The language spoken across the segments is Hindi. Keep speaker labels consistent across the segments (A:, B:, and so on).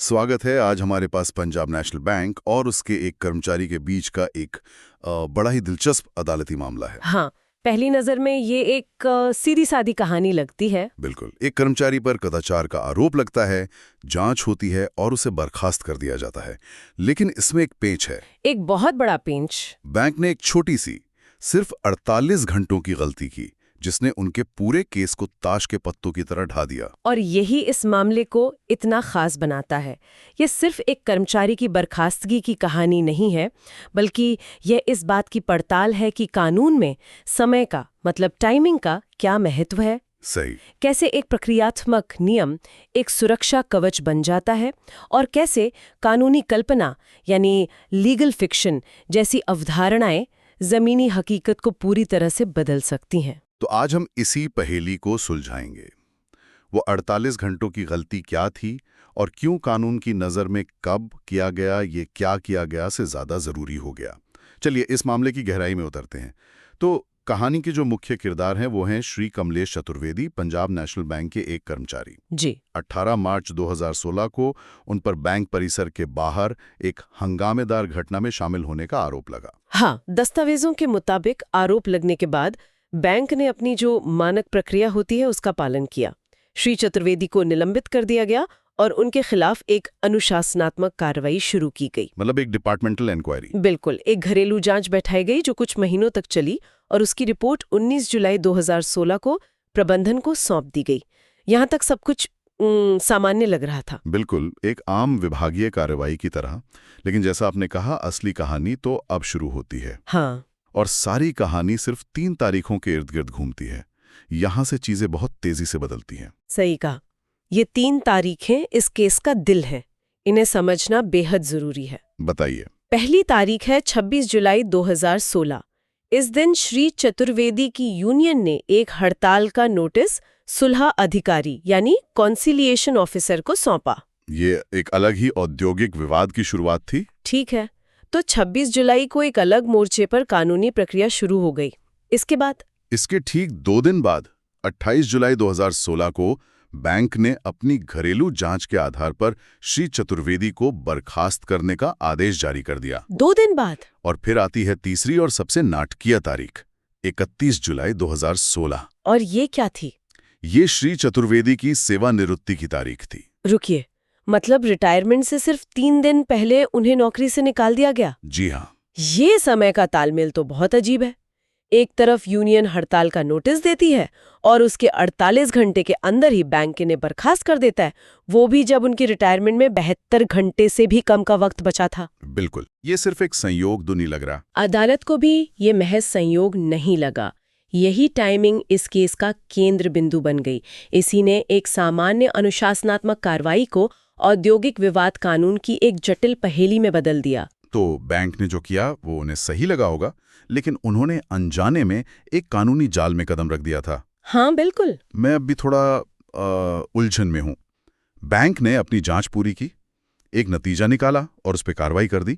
A: स्वागत है। आज हमारे पास पंजाब नेशनल बैंक और उसके एक कर्मचारी के बीच का एक बड़ा ही दिलचस्प अदालती मामला है।
B: हाँ, पहली नजर में ये एक सीधी सादी कहानी लगती है।
A: बिल्कुल, एक कर्मचारी पर कदाचार का आरोप लगता है, जांच होती है और उसे बर्खास्त कर दिया जाता है। लेकिन इसमें एक पेंच है,
B: एक बहुत बड़ा पेंच।
A: बैंक ने एक छोटी सी, सिर्फ 48 घंटों की गलती की, जिसने उनके पूरे केस को ताश के पत्तों की तरह ढा दिया।
B: और यही इस मामले को इतना खास बनाता है। ये सिर्फ एक कर्मचारी की बर्खास्तगी की कहानी नहीं है, बल्कि यह इस बात की पड़ताल है कि कानून में समय का मतलब टाइमिंग का क्या महत्व है।
A: सही।
B: कैसे एक प्रक्रियात्मक नियम एक सुरक्षा कवच बन जाता है और कैसे कानूनी कल्पना यानी लीगल फिक्शन जैसी अवधारणाएं जमीनी हकीकत को पूरी तरह से बदल सकती हैं।
A: तो आज हम इसी पहेली को सुलझाएंगे। वो 48 घंटों की गलती क्या थी और क्यों कानून की नज़र में कब किया गया, ये क्या किया गया से ज़्यादा ज़रूरी हो गया। चलिए इस मामले की गहराई में उतरते हैं। तो कहानी के जो मुख्य किरदार हैं वो हैं श्री कमलेश चतुर्वेदी, पंजाब नेशनल बैंक के एक कर्मचारी।
B: जी।
A: 18 मार्च 2016 को उन पर बैंक परिसर के बाहर एक हंगामेदार घटना में शामिल होने का आरोप लगा।
B: हाँ, दस्तावेजों के मुताबिक आरोप लगने के बाद बैंक ने अपनी जो मानक प्रक्रिया होती है उसका पालन किया। श्री चतुर्वेदी को निलंबित कर दिया गया और उनके खिलाफ एक अनुशासनात्मक कार्रवाई शुरू की गई।
A: मतलब एक डिपार्टमेंटल इंक्वायरी।
B: बिल्कुल, एक घरेलू जांच बैठाई गई जो कुछ महीनों तक चली और उसकी रिपोर्ट 19 जुलाई 2016 को प्रबंधन को सौंप दी गई। यहाँ तक सब कुछ सामान्य लग रहा था।
A: बिल्कुल, एक आम विभागीय कार्रवाई की तरह। लेकिन जैसा आपने कहा, असली कहानी तो अब शुरू होती है।
B: हाँ।
A: और सारी कहानी सिर्फ 3 तारीखों के इर्द गिर्द घूमती है। यहाँ से चीजें बहुत तेजी से बदलती हैं।
B: सही कहा। ये 3 तारीखें इस केस का दिल है। इन्हें समझना बेहद जरूरी है।
A: बताइए।
B: पहली तारीख है 26 जुलाई 2016। इस दिन श्री चतुर्वेदी की यूनियन ने एक हड़ताल का नोटिस सुलह अधिकारी यानी कॉन्सिलिएशन ऑफिसर को सौंपा।
A: ये एक अलग ही औद्योगिक विवाद की शुरुआत थी।
B: ठीक है, तो 26 जुलाई को एक अलग मोर्चे पर कानूनी प्रक्रिया शुरू हो गई। इसके
A: ठीक 2 दिन बाद 28 जुलाई 2016 को बैंक ने अपनी घरेलू जांच के आधार पर श्री चतुर्वेदी को बर्खास्त करने का आदेश जारी कर दिया।
B: 2 दिन बाद।
A: और फिर आती है तीसरी और सबसे नाटकीय तारीख, 31 जुलाई 2016।
B: और ये क्या थी?
A: ये श्री चतुर्वेदी की सेवानिवृत्ति की तारीख थी।
B: रुकिए, मतलब रिटायरमेंट से सिर्फ 3 दिन पहले उन्हें नौकरी से निकाल दिया गया?
A: जी हाँ।
B: ये समय का तालमेल तो बहुत अजीब है। एक तरफ यूनियन हड़ताल का नोटिस देती है और उसके 48 घंटे के अंदर ही बैंक इन्हें बर्खास्त कर देता है, वो भी जब उनकी रिटायरमेंट में 72 घंटे से भी कम का वक्त बचा था।
A: बिल्कुल, ये सिर्फ एक संयोग तो नहीं लग रहा।
B: अदालत को भी ये महज संयोग नहीं लगा। यही टाइमिंग इस केस का केंद्र बिंदु बन गई। इसी ने एक सामान्य अनुशासनात्मक कार्रवाई को औद्योगिक विवाद कानून की एक जटिल पहेली में बदल दिया।
A: तो बैंक ने जो किया वो उन्हें सही लगा होगा, लेकिन उन्होंने अनजाने में एक कानूनी जाल में कदम रख दिया था।
B: हाँ बिल्कुल।
A: मैं अब भी थोड़ा उलझन में हूं। बैंक ने अपनी जांच पूरी की, एक नतीजा निकाला और उस पर कार्रवाई कर दी।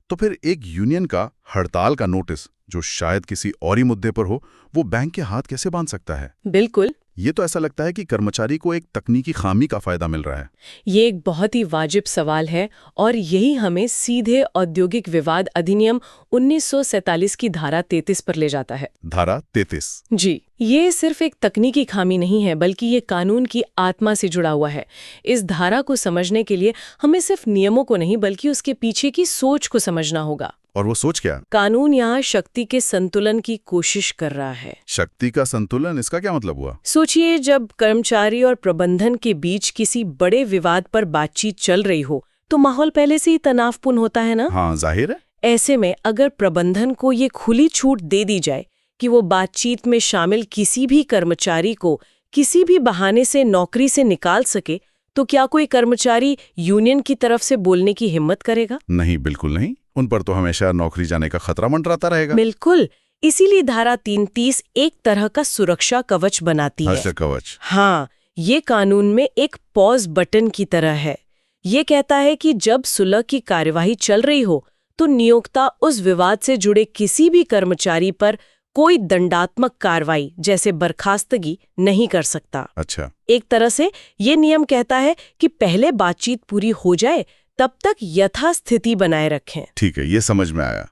A: तो फिर एक यूनियन का हड़ताल का नोटिस, जो शायद किसी और ही मुद्दे पर हो, वो बैंक के हाथ कैसे बांध सकता है?
B: बिल्कुल।
A: ये तो ऐसा लगता है कि कर्मचारी को एक तकनीकी खामी का फायदा मिल रहा है।
B: ये एक बहुत ही वाजिब सवाल है और यही हमें सीधे औद्योगिक विवाद अधिनियम 1947 की धारा 33 पर ले जाता है।
A: धारा 33?
B: जी, ये सिर्फ एक तकनीकी खामी नहीं है, बल्कि ये कानून की आत्मा से जुड़ा हुआ है। इस धारा को समझने के लिए हमें सिर्फ नियमों को नहीं, बल्कि उसके पीछे की सोच को समझना होगा।
A: और वो सोच क्या?
B: कानून यहाँ शक्ति के संतुलन की कोशिश कर रहा है।
A: शक्ति का संतुलन, इसका क्या मतलब हुआ?
B: सोचिए, जब कर्मचारी और प्रबंधन के बीच किसी बड़े विवाद पर बातचीत चल रही हो तो माहौल पहले से ही तनावपूर्ण होता है ना?
A: हाँ, जाहिर है।
B: ऐसे में अगर प्रबंधन को ये खुली छूट दे दी जाए कि वो बातचीत में शामिल किसी भी कर्मचारी को किसी भी बहाने से नौकरी से निकाल सके, तो क्या कोई कर्मचारी यूनियन की तरफ से बोलने की हिम्मत करेगा?
A: नहीं, बिल्कुल नहीं। उन पर तो हमेशा नौकरी जाने का खतरा मंडराता रहेगा।
B: बिल्कुल, इसीलिए धारा 33 एक तरह का सुरक्षा कवच बनाती है।
A: कवच?
B: हाँ, ये कानून में एक पॉज बटन की तरह है। ये कहता है कि जब सुलह की कार्यवाही चल रही हो तो नियोक्ता उस विवाद से जुड़े किसी भी कर्मचारी पर कोई दंडात्मक कार्रवाई जैसे बर्खास्तगी नहीं कर सकता।
A: अच्छा।
B: एक तरह से ये नियम कहता है कि पहले बातचीत पूरी हो जाए तब तक यथास्थिति बनाए रखें।
A: ठीक है, ये समझ में आया।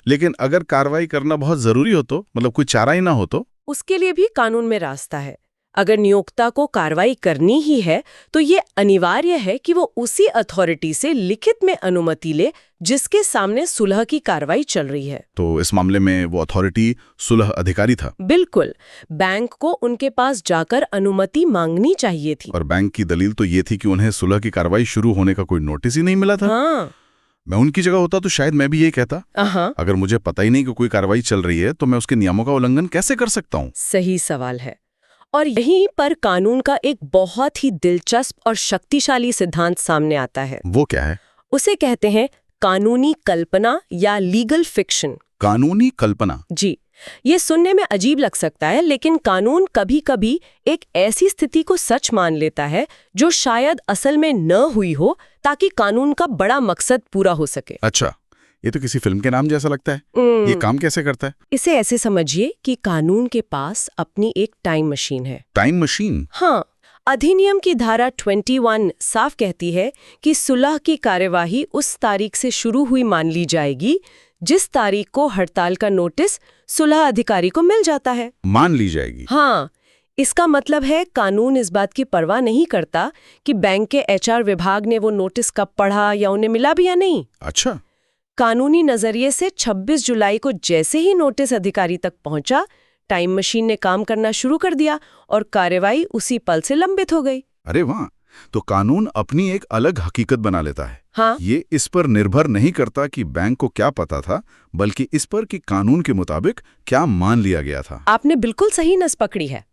A: लेकिन अगर कार्रवाई करना बहुत जरूरी हो तो, मतलब कोई चारा ही ना हो तो?
B: उसके लिए भी कानून में रास्ता है। अगर नियोक्ता को कार्रवाई करनी ही है तो ये अनिवार्य है कि वो उसी अथॉरिटी से लिखित में अनुमति ले जिसके सामने सुलह की कार्रवाई चल रही है।
A: तो इस मामले में वो अथॉरिटी सुलह अधिकारी था?
B: बिल्कुल। बैंक को उनके पास जाकर अनुमति मांगनी चाहिए थी।
A: और बैंक की दलील तो ये थी कि उन्हें सुलह की कार्रवाई शुरू होने का कोई नोटिस ही नहीं मिला था।
B: हाँ।
A: मैं उनकी जगह होता तो शायद मैं भी यही कहता। अगर मुझे पता ही नहीं कि कोई कार्रवाई चल रही है तो मैं उसके नियमों का उल्लंघन कैसे कर सकता हूँ?
B: सही सवाल है। और यहीं पर कानून का एक बहुत ही दिलचस्प और शक्तिशाली सिद्धांत सामने आता है।
A: वो क्या है?
B: उसे कहते हैं कानूनी कल्पना या लीगल फिक्शन।
A: कानूनी कल्पना?
B: जी। ये सुनने में अजीब लग सकता है, लेकिन कानून कभी-कभी एक ऐसी स्थिति को सच मान लेता है जो शायद असल में न हुई हो, ताकि कानून का बड़ा मकसद पूरा हो सके।
A: अच्छा, ये तो किसी फिल्म के नाम जैसा लगता है। ये काम कैसे करता है?
B: इसे ऐसे समझिए कि कानून के पास अपनी एक टाइम मशीन है।
A: Time machine?
B: हाँ। अधिनियम की धारा 21 साफ कहती है कि सुलह की कार्यवाही उस तारीख से शुरू हुई मान ली जाएगी जिस तारीख को हड़ताल का नोटिस सुलह अधिकारी को मिल जाता है।
A: मान ली जाएगी?
B: हाँ। इसका मतलब है कानून इस बात की परवाह नहीं करता कि बैंक के HR विभाग ने वो नोटिस कब पढ़ा या उन्हें मिला भी या नहीं।
A: अच्छा।
B: कानूनी नजरिए से 26 जुलाई को जैसे ही नोटिस अधिकारी तक पहुंचा, टाइम मशीन ने काम करना शुरू कर दिया और कार्यवाही उसी पल से लंबित हो गई।
A: अरे वाह! तो कानून अपनी एक अलग हकीकत बना लेता है।
B: हाँ।
A: ये इस पर निर्भर नहीं करता कि बैंक को क्या पता था, बल्कि इस पर कि कानून के मुताबिक क्या मान लिया गया था।
B: आपने बिल्कुल सही नस पकड़ी है।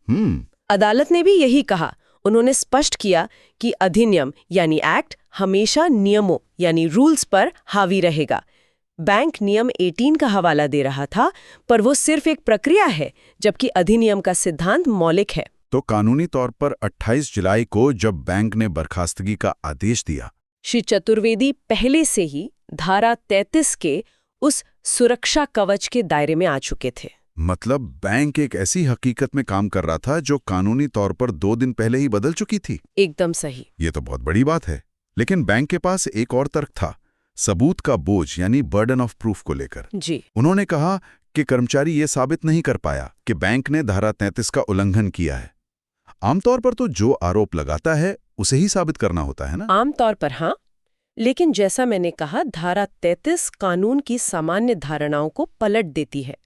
B: अदालत ने भी यही कहा। उन्होंने स्पष्ट किया कि अधिनियम यानी एक्ट हमेशा नियमों यानी रूल्स पर हावी रहेगा। बैंक नियम 18 का हवाला दे रहा था, पर वो सिर्फ एक प्रक्रिया है, जबकि अधिनियम का सिद्धांत मौलिक है।
A: तो कानूनी तौर पर 28 जुलाई को जब बैंक ने बर्खास्तगी का आदेश दिया,
B: श्री चतुर्वेदी पहले से ही धारा 33 के उस सुरक्षा कवच के दायरे में आ चुके थे।
A: मतलब बैंक एक ऐसी हकीकत में काम कर रहा था जो कानूनी तौर पर 2 दिन पहले ही बदल चुकी थी।
B: एकदम सही।
A: ये तो बहुत बड़ी बात है। लेकिन बैंक के पास एक और तर्क था, सबूत का बोझ यानी बर्डन ऑफ प्रूफ को लेकर।
B: जी।
A: उन्होंने कहा कि कर्मचारी ये साबित नहीं कर पाया कि बैंक ने धारा 33 का उल्लंघन किया है। आमतौर पर तो जो आरोप लगाता है उसे ही साबित करना होता है ना?
B: आमतौर पर हाँ, लेकिन जैसा मैंने कहा, धारा 33 कानून की सामान्य धारणाओं को पलट देती है।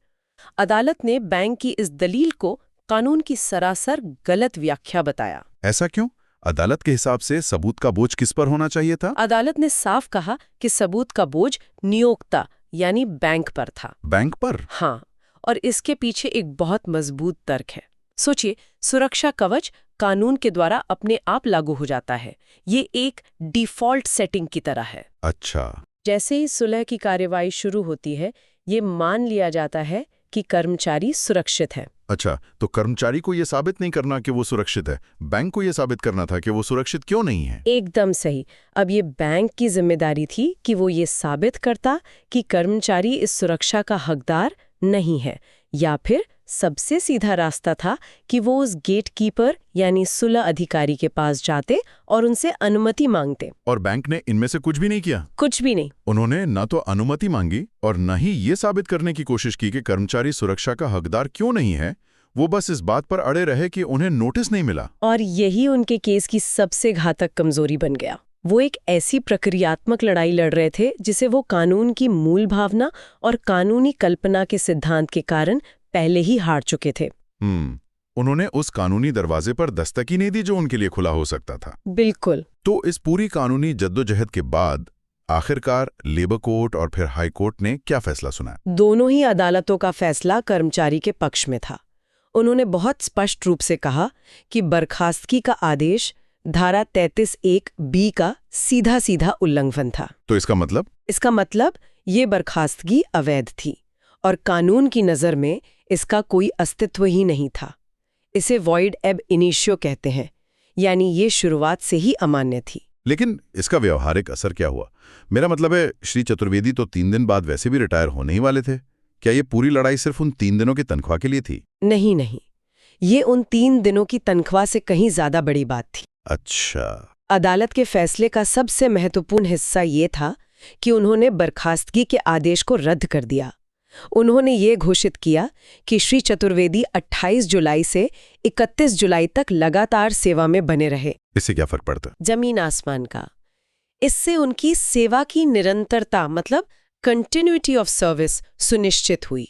B: अदालत ने बैंक की इस दलील को कानून की सरासर गलत व्याख्या बताया।
A: ऐसा क्यों? अदालत के हिसाब से सबूत का बोझ किस पर होना चाहिए था?
B: अदालत ने साफ कहा कि सबूत का बोझ नियोक्ता यानी बैंक पर था।
A: बैंक पर?
B: हाँ, और इसके पीछे एक बहुत मजबूत तर्क है। सोचिए, सुरक्षा कवच कानून के द्वारा अपने आप लागू हो जाता है। ये एक डिफॉल्ट सेटिंग की तरह है।
A: अच्छा।
B: जैसे ही सुलह की कार्यवाही शुरू होती है, ये मान लिया जाता है कि कर्मचारी सुरक्षित है।
A: अच्छा, तो कर्मचारी को यह साबित नहीं करना कि वो सुरक्षित है, बैंक को यह साबित करना था कि वो सुरक्षित क्यों नहीं है।
B: एकदम सही। अब ये बैंक की जिम्मेदारी थी कि वो ये साबित करता कि कर्मचारी इस सुरक्षा का हकदार नहीं है, या फिर सबसे सीधा रास्ता था कि वो उस गेटकीपर यानी सुलह अधिकारी के पास जाते और उनसे अनुमति मांगते।
A: और बैंक ने इनमें से कुछ भी नहीं किया?
B: कुछ भी नहीं।
A: उन्होंने न तो अनुमति मांगी और न ही ये साबित करने की कोशिश की कि कर्मचारी सुरक्षा का हकदार क्यों नहीं है। वो बस इस बात पर अड़े रहे कि उन्हें नोटिस नहीं मिला।
B: और यही उनके केस की सबसे घातक कमजोरी बन गया। वो एक ऐसी प्रक्रियात्मक लड़ाई लड़ रहे थे जिसे वो कानून की मूल भावना और कानूनी कल्पना के सिद्धांत के कारण पहले ही हार चुके थे।
A: उन्होंने उस कानूनी दरवाजे पर दस्तक ही नहीं दी जो उनके लिए खुला हो सकता था।
B: बिल्कुल।
A: तो इस पूरी कानूनी जद्दोजहद के बाद आखिरकार लेबर कोर्ट और फिर हाई कोर्ट ने क्या फैसला सुनाया?
B: दोनों ही अदालतों का फैसला कर्मचारी के पक्ष में था। उन्होंने बहुत स्पष्ट रूप से कहा कि बर्खास्तगी का आदेश धारा 33(1)(b) का सीधा सीधा उल्लंघन था।
A: तो इसका मतलब?
B: इसका मतलब ये बर्खास्तगी अवैध थी और कानून की नज़र में इसका कोई अस्तित्व ही नहीं था। इसे वॉइड एब इनिशियो कहते हैं, यानी ये शुरुआत से ही अमान्य थी।
A: लेकिन इसका व्यवहारिक असर क्या हुआ? मेरा मतलब है, श्री चतुर्वेदी तो 3 दिन बाद वैसे भी रिटायर होने ही वाले थे। क्या ये पूरी लड़ाई सिर्फ उन 3 दिनों की तनख्वाह के लिए थी?
B: नहीं नहीं, ये उन 3 दिनों की तनख्वाह से कहीं ज्यादा बड़ी बात थी।
A: अच्छा।
B: अदालत के फैसले का सबसे महत्वपूर्ण हिस्सा ये था कि उन्होंने बर्खास्तगी के आदेश को रद्द कर दिया। उन्होंने ये घोषित किया कि श्री चतुर्वेदी 28 जुलाई से 31 जुलाई तक लगातार सेवा में बने रहे।
A: इससे क्या फर्क पड़ता?
B: जमीन आसमान का। इससे उनकी सेवा की निरंतरता मतलब कंटिन्यूटी ऑफ सर्विस सुनिश्चित हुई।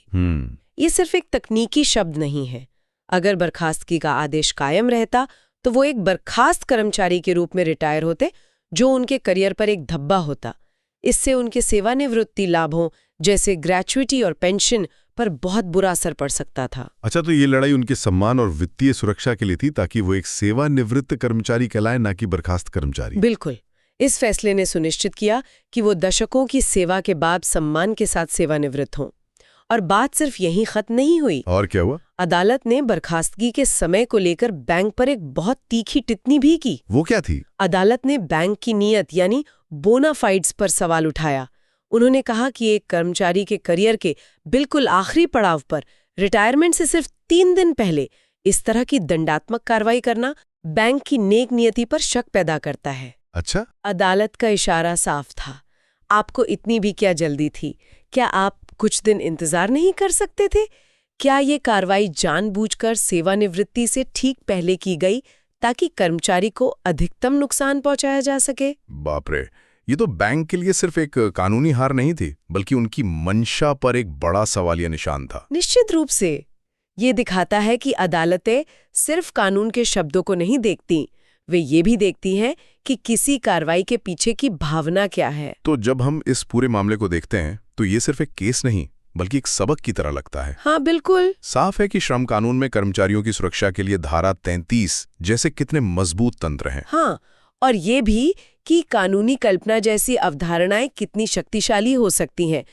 B: ये सिर्फ एक तकनीकी शब्द नहीं है। अगर बर्खास्तगी का आदेश कायम रहता तो वो एक बर्खास्त कर्मचारी के रूप में रिटायर होते, जो उनके करियर पर एक धब्बा होता। इससे उनके सेवानिवृत्ति लाभों जैसे ग्रेच्युइटी और पेंशन पर बहुत बुरा असर पड़ सकता था।
A: अच्छा, तो ये लड़ाई उनके सम्मान और वित्तीय सुरक्षा के लिए थी, ताकि वो एक सेवानिवृत्त कर्मचारी कहलाए, ना कि बर्खास्त कर्मचारी।
B: बिल्कुल। इस फैसले ने सुनिश्चित किया कि वो दशकों की सेवा के बाद सम्मान के साथ सेवानिवृत्त हों। और बात सिर्फ यहीं खत्म नहीं हुई।
A: और क्या हुआ?
B: अदालत ने बर्खास्तगी के समय को लेकर बैंक पर एक बहुत तीखी टिप्पणी भी की।
A: वो क्या थी?
B: अदालत ने बैंक की नीयत यानी बोनाफाइड्स पर सवाल उठाया। उन्होंने कहा कि एक कर्मचारी के करियर के बिल्कुल आखिरी पड़ाव पर रिटायरमेंट से सिर्फ 3 दिन पहले इस तरह की दंडात्मक कार्रवाई करना बैंक की नेक नियति पर शक पैदा करता है।
A: अच्छा।
B: अदालत का इशारा साफ था, आपको इतनी भी क्या जल्दी थी? क्या आप कुछ दिन इंतजार नहीं कर सकते थे? क्या ये कार्रवाई जानबूझकर सेवानिवृत्ति से ठीक पहले की गई ताकि कर्मचारी को अधिकतम नुकसान पहुंचाया जा सके?
A: बाप रे, ये तो बैंक के लिए सिर्फ एक कानूनी हार नहीं थी, बल्कि उनकी मंशा पर एक बड़ा सवालिया निशान था।
B: निश्चित रूप से ये दिखाता है कि अदालतें सिर्फ कानून के शब्दों को नहीं देखती, वे ये भी देखती हैं कि किसी कार्रवाई के पीछे की भावना क्या है।
A: तो जब हम इस पूरे मामले को देखते हैं तो ये सिर्फ एक केस नहीं बल्कि एक सबक की तरह लगता है।
B: हाँ बिल्कुल।
A: साफ है कि श्रम कानून में कर्मचारियों की सुरक्षा के लिए धारा 33 जैसे कितने मजबूत तंत्र हैं।
B: हाँ, और ये भी कि कानूनी कल्पना जैसी अवधारणाएं कितनी शक्तिशाली हो सकती हैं